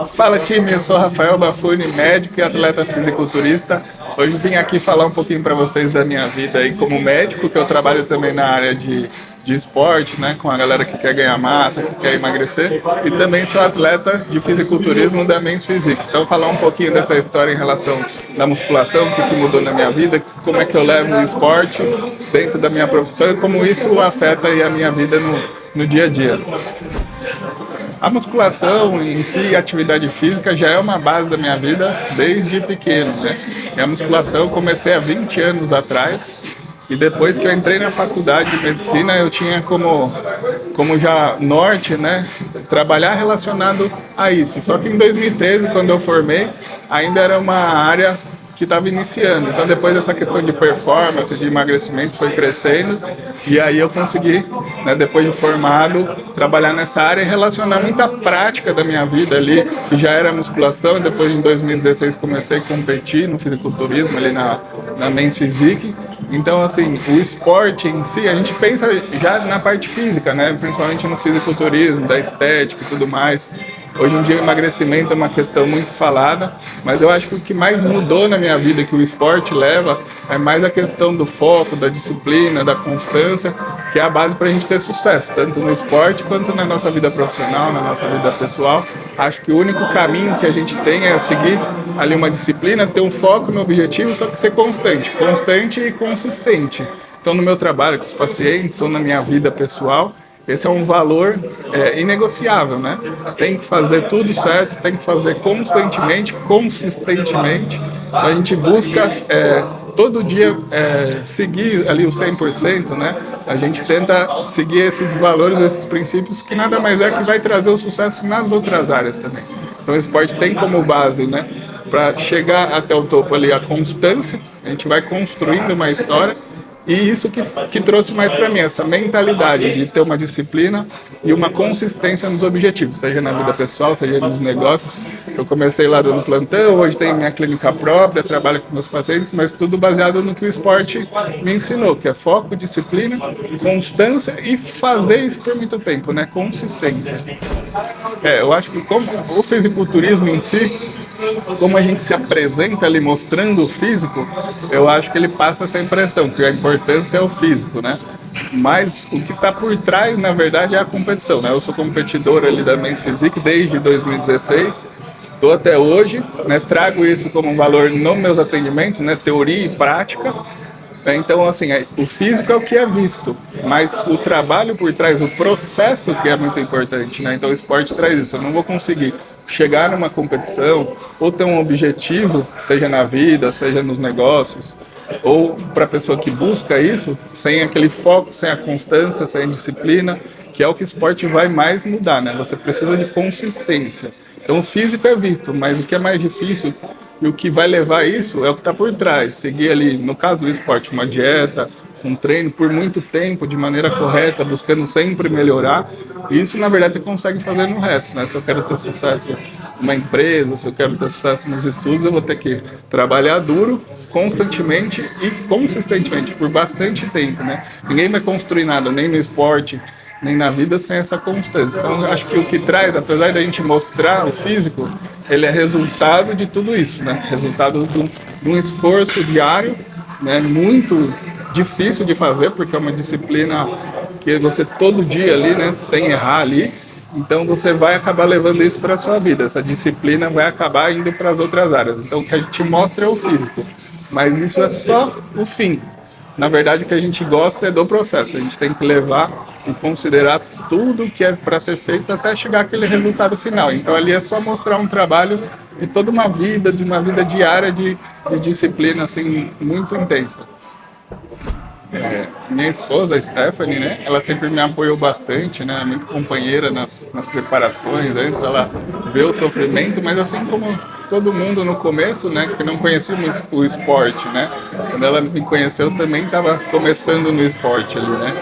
Fala time, eu sou Rafael Bafuni, médico e atleta fisiculturista. Hoje vim aqui falar um pouquinho para vocês da minha vida aí como médico, que eu trabalho também na área de esporte, né, com a galera que quer ganhar massa, que quer emagrecer, e também sou atleta de fisiculturismo da Men's Physique. Então falar um pouquinho dessa história em relação da musculação, o que mudou na minha vida, como é que eu levo o esporte dentro da minha profissão e como isso afeta aí a minha vida no dia a dia. A musculação em si, a atividade física, já é uma base da minha vida desde pequeno, né? E a musculação eu comecei há 20 anos atrás, e depois que eu entrei na faculdade de medicina, eu tinha como já norte, né, trabalhar relacionado a isso. Só que em 2013, quando eu formei, ainda era uma área que estava iniciando. Então, depois dessa questão de performance, de emagrecimento, foi crescendo. E aí eu consegui, né, depois de formado, trabalhar nessa área e relacionar muita prática da minha vida ali, que já era musculação. E depois, em 2016, comecei a competir no fisiculturismo, ali na Men's Physique. Então, assim, o esporte em si, a gente pensa já na parte física, né? Principalmente no fisiculturismo, da estética e tudo mais. Hoje em dia o emagrecimento é uma questão muito falada, mas eu acho que o que mais mudou na minha vida, que o esporte leva, é mais a questão do foco, da disciplina, da constância, que é a base para a gente ter sucesso, tanto no esporte quanto na nossa vida profissional, na nossa vida pessoal. Acho que o único caminho que a gente tem é seguir ali uma disciplina, ter um foco no objetivo, só que ser constante e consistente. Então, no meu trabalho com os pacientes ou na minha vida pessoal, esse é um valor inegociável, né? Tem que fazer tudo certo, tem que fazer constantemente, consistentemente. Então a gente busca todo dia seguir ali o 100%, né? A gente tenta seguir esses valores, esses princípios, que nada mais é que vai trazer o sucesso nas outras áreas também. Então o esporte tem como base, né, para chegar até o topo ali a constância, a gente vai construindo uma história. E isso que trouxe mais para mim, essa mentalidade de ter uma disciplina e uma consistência nos objetivos, seja na vida pessoal, seja nos negócios. Eu comecei lá dando plantão, hoje tenho minha clínica própria, trabalho com meus pacientes, mas tudo baseado no que o esporte me ensinou, que é foco, disciplina, constância e fazer isso por muito tempo, né? Consistência. Eu acho que como o fisiculturismo em si, como a gente se apresenta ali mostrando o físico, eu acho que ele passa essa impressão, que a importância é o físico, né? Mas o que está por trás, na verdade, é a competição, né? Eu sou competidor ali da Men's Physique desde 2016, estou até hoje, né? Trago isso como um valor nos meus atendimentos, né? Teoria e prática. Então, assim, o físico é o que é visto, mas o trabalho por trás, o processo que é muito importante, né? Então, o esporte traz isso. Eu não vou conseguir chegar numa competição ou ter um objetivo, seja na vida, seja nos negócios, ou para a pessoa que busca isso, sem aquele foco, sem a constância, sem a disciplina, que é o que o esporte vai mais mudar, né? Você precisa de consistência. Então o físico é visto, mas o que é mais difícil e o que vai levar isso é o que está por trás. Seguir ali, no caso do esporte, uma dieta, um treino por muito tempo, de maneira correta, buscando sempre melhorar. E isso, na verdade, você consegue fazer no resto, né? Se eu quero ter sucesso numa empresa, se eu quero ter sucesso nos estudos, eu vou ter que trabalhar duro, constantemente e consistentemente, por bastante tempo, né? Ninguém vai construir nada, nem no esporte, nem na vida, sem essa constância. Então, eu acho que o que traz, apesar da gente mostrar o físico, ele é resultado de tudo isso, né? Resultado de um esforço diário, né? Muito difícil de fazer, porque é uma disciplina que você todo dia ali, né? Sem errar ali. Então, você vai acabar levando isso para a sua vida. Essa disciplina vai acabar indo para as outras áreas. Então, o que a gente mostra é o físico. Mas isso é só o fim. Na verdade, o que a gente gosta é do processo. A gente tem que levar e considerar tudo que é para ser feito até chegar àquele resultado final. Então, ali é só mostrar um trabalho de toda uma vida, de uma vida diária de disciplina assim, muito intensa. Minha esposa, a Stephanie, né? Ela sempre me apoiou bastante, né? É muito companheira nas preparações. Antes ela vê o sofrimento, mas assim como todo mundo no começo, né? Que não conhecia muito o esporte, né? Quando ela me conheceu, também estava começando no esporte ali, né?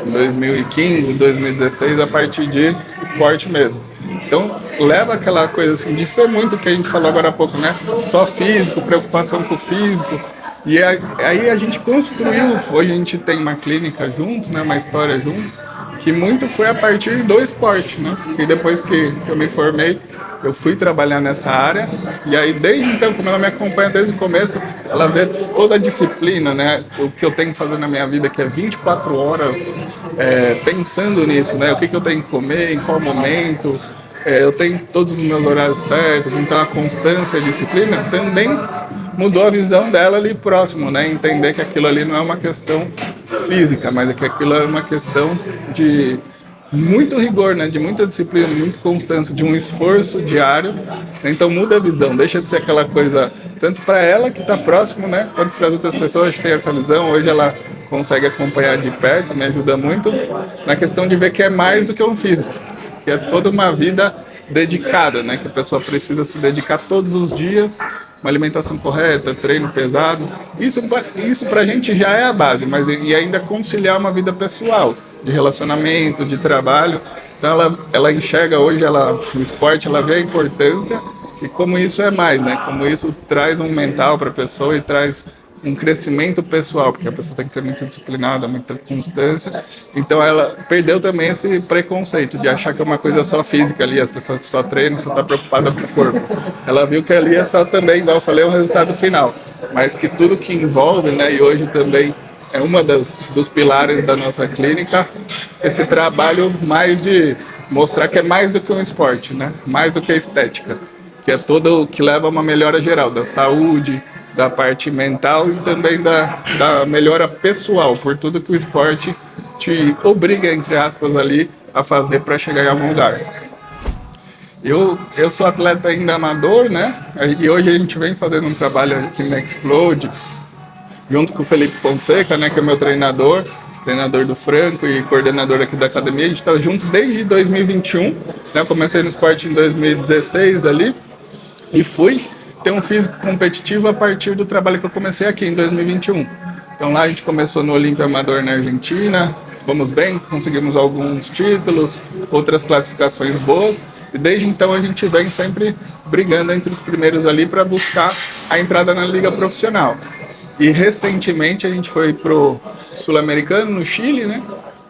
Em 2015, 2016, a partir de esporte mesmo. Então, leva aquela coisa assim de ser muito o que a gente falou agora há pouco, né? Só físico, preocupação com o físico. E aí a gente construiu, hoje a gente tem uma clínica juntos, né, uma história junto, que muito foi a partir do esporte, né? E depois que eu me formei, eu fui trabalhar nessa área, e aí desde então, como ela me acompanha desde o começo, ela vê toda a disciplina, né? O que eu tenho que fazer na minha vida, que é 24 horas pensando nisso, né? O que eu tenho que comer, em qual momento, eu tenho todos os meus horários certos, então a constância e a disciplina também mudou a visão dela ali próximo, né? Entender que aquilo ali não é uma questão física, mas é que aquilo é uma questão de muito rigor, né? De muita disciplina, muita constância, de um esforço diário. Então muda a visão, deixa de ser aquela coisa tanto para ela que está próximo, né? Quanto para as outras pessoas que têm essa visão. Hoje ela consegue acompanhar de perto, me ajuda muito na questão de ver que é mais do que um físico, que é toda uma vida dedicada, né? Que a pessoa precisa se dedicar todos os dias, uma alimentação correta, treino pesado. Isso pra gente já é a base, mas e ainda conciliar uma vida pessoal, de relacionamento, de trabalho. Então ela enxerga hoje, no esporte, ela vê a importância e como isso é mais, né? Como isso traz um mental para a pessoa e traz um crescimento pessoal, porque a pessoa tem que ser muito disciplinada, muita constância. Então ela perdeu também esse preconceito de achar que é uma coisa só física ali, as pessoas que só treinam, só estão preocupadas com o corpo. Ela viu que ali é só também, igual eu falei, o resultado final, mas que tudo que envolve, né, e hoje também é uma dos pilares da nossa clínica, esse trabalho mais de mostrar que é mais do que um esporte, né, mais do que a estética, que é todo o que leva a uma melhora geral da saúde, da parte mental e também da melhora pessoal, por tudo que o esporte te obriga, entre aspas, ali a fazer para chegar em algum lugar. Eu sou atleta ainda amador, né? E hoje a gente vem fazendo um trabalho aqui na Explode, junto com o Felipe Fonseca, né, que é meu treinador do Franco e coordenador aqui da academia. A gente está junto desde 2021, né? Eu comecei no esporte em 2016 ali e fui ter um físico competitivo a partir do trabalho que eu comecei aqui em 2021. Então lá a gente começou no Olímpia Amador na Argentina, fomos bem, conseguimos alguns títulos, outras classificações boas, e desde então a gente vem sempre brigando entre os primeiros ali para buscar a entrada na liga profissional. E recentemente a gente foi pro Sul-Americano, no Chile, né?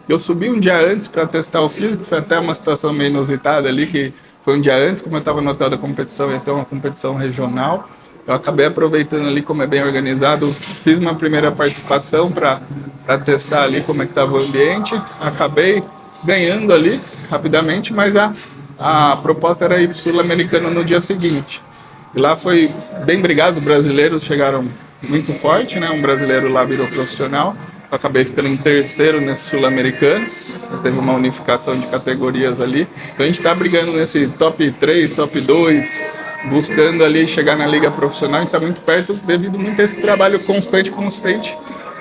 Eu subi um dia antes para testar o físico, foi até uma situação meio inusitada ali, que foi um dia antes, como eu estava anotado a competição, então uma competição regional. Eu acabei aproveitando ali como é bem organizado, fiz uma primeira participação para testar ali como é que estava o ambiente, acabei ganhando ali rapidamente, mas a proposta era ir para o Sul-Americano no dia seguinte. E lá foi bem brigado, os brasileiros chegaram muito forte, né? Um brasileiro lá virou profissional. Eu acabei ficando em terceiro nesse Sul-Americano. Teve uma unificação de categorias ali. Então a gente está brigando nesse top 3, top 2, buscando ali chegar na liga profissional. A gente está muito perto devido muito a esse trabalho constante,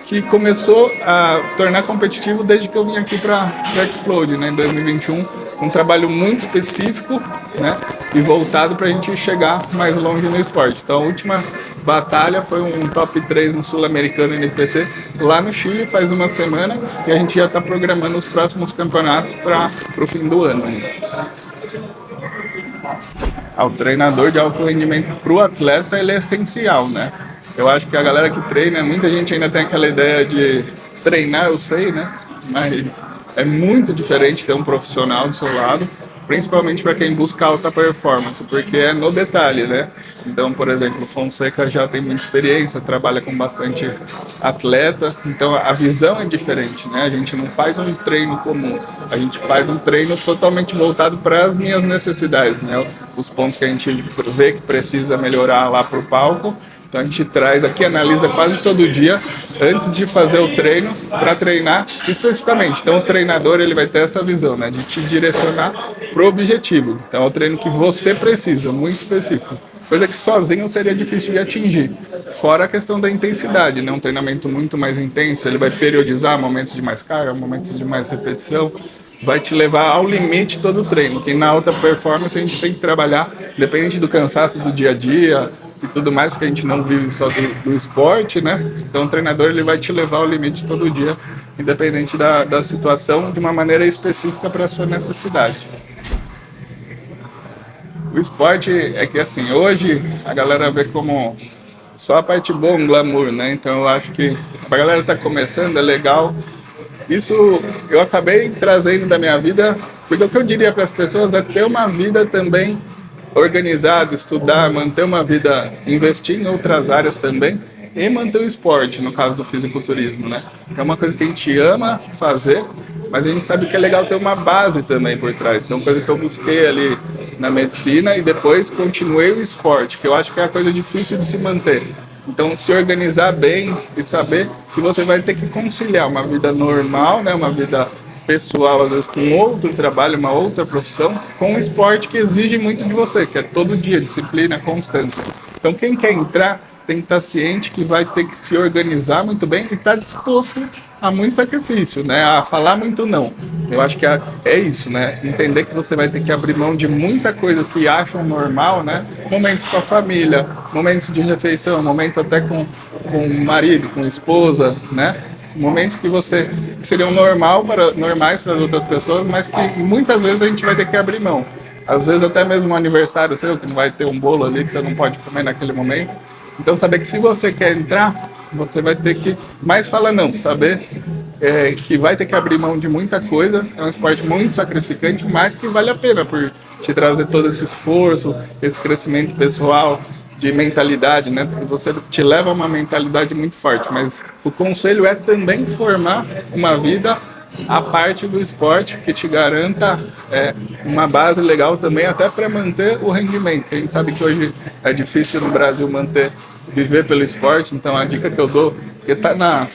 que começou a tornar competitivo desde que eu vim aqui para Explode, né, em 2021. Um trabalho muito específico, né, e voltado para a gente chegar mais longe no esporte. Então a última batalha foi um top 3 no Sul-Americano NPC lá no Chile faz uma semana e a gente já está programando os próximos campeonatos para o fim do ano. O treinador de alto rendimento para o atleta ele é essencial, né? Eu acho que a galera que treina, muita gente ainda tem aquela ideia de treinar, eu sei, né? Mas é muito diferente ter um profissional do seu lado, principalmente para quem busca alta performance, porque é no detalhe, né? Então, por exemplo, o Fonseca já tem muita experiência, trabalha com bastante atleta, então a visão é diferente, né? A gente não faz um treino comum, a gente faz um treino totalmente voltado para as minhas necessidades, né? Os pontos que a gente vê que precisa melhorar lá para o palco. Então a gente traz aqui, analisa quase todo dia antes de fazer o treino para treinar especificamente. Então o treinador ele vai ter essa visão, né, de te direcionar para o objetivo. Então é o treino que você precisa, muito específico. Coisa que sozinho seria difícil de atingir. Fora a questão da intensidade, né, um treinamento muito mais intenso, ele vai periodizar momentos de mais carga, momentos de mais repetição. Vai te levar ao limite todo o treino, que na alta performance a gente tem que trabalhar, independente do cansaço do dia a dia, e tudo mais, porque a gente não vive só do esporte, né? Então o treinador ele vai te levar ao limite todo dia, independente da situação, de uma maneira específica para a sua necessidade. O esporte é que assim, hoje a galera vê como só a parte boa, um glamour, né? Então eu acho que a galera tá começando, é legal. Isso eu acabei trazendo da minha vida, porque o que eu diria para as pessoas é ter uma vida também organizado, estudar, manter uma vida, investir em outras áreas também e manter o esporte, no caso do fisiculturismo, né? É uma coisa que a gente ama fazer, mas a gente sabe que é legal ter uma base também por trás. Então, coisa que eu busquei ali na medicina e depois continuei o esporte, que eu acho que é a coisa difícil de se manter. Então, se organizar bem e saber que você vai ter que conciliar uma vida normal, né, uma vida pessoal, às vezes com outro trabalho, uma outra profissão, com um esporte que exige muito de você, que é todo dia, disciplina, constância. Então, quem quer entrar tem que estar ciente que vai ter que se organizar muito bem e estar disposto a muito sacrifício, né? A falar muito não. Eu acho que é isso, né? Entender que você vai ter que abrir mão de muita coisa que acham normal, né? Momentos com a família, momentos de refeição, momentos até com o marido, com a esposa, né? Momentos que seriam normais para as outras pessoas, mas que muitas vezes a gente vai ter que abrir mão. Às vezes até mesmo um aniversário seu, que não vai ter um bolo ali que você não pode comer naquele momento. Então, saber que se você quer entrar, você vai ter que mais falar não, saber que vai ter que abrir mão de muita coisa. É um esporte muito sacrificante, mas que vale a pena por te trazer todo esse esforço, esse crescimento pessoal, de mentalidade, né? Porque você te leva a uma mentalidade muito forte. Mas o conselho é também formar uma vida a parte do esporte que te garanta uma base legal também, até para manter o rendimento. A gente sabe que hoje é difícil no Brasil viver pelo esporte, então a dica que eu dou, porque tá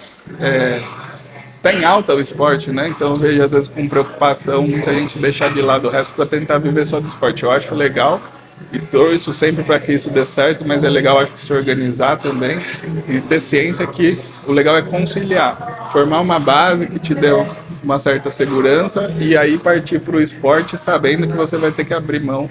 em alta o esporte, né? Então eu vejo às vezes com preocupação muita gente deixar de lado o resto para tentar viver só do esporte. Eu acho legal e torço sempre para que isso dê certo, mas é legal, acho que se organizar também e ter ciência que o legal é conciliar, formar uma base que te dê uma certa segurança e aí partir para o esporte sabendo que você vai ter que abrir mão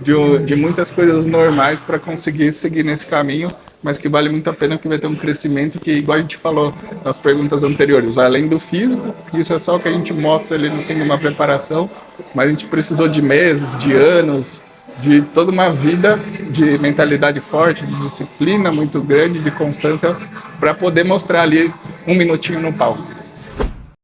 de muitas coisas normais para conseguir seguir nesse caminho, mas que vale muito a pena, que vai ter um crescimento que, igual a gente falou nas perguntas anteriores, vai além do físico, isso é só o que a gente mostra ali no fim de uma preparação, mas a gente precisou de meses, de anos, de toda uma vida de mentalidade forte, de disciplina muito grande, de constância, para poder mostrar ali um minutinho no palco.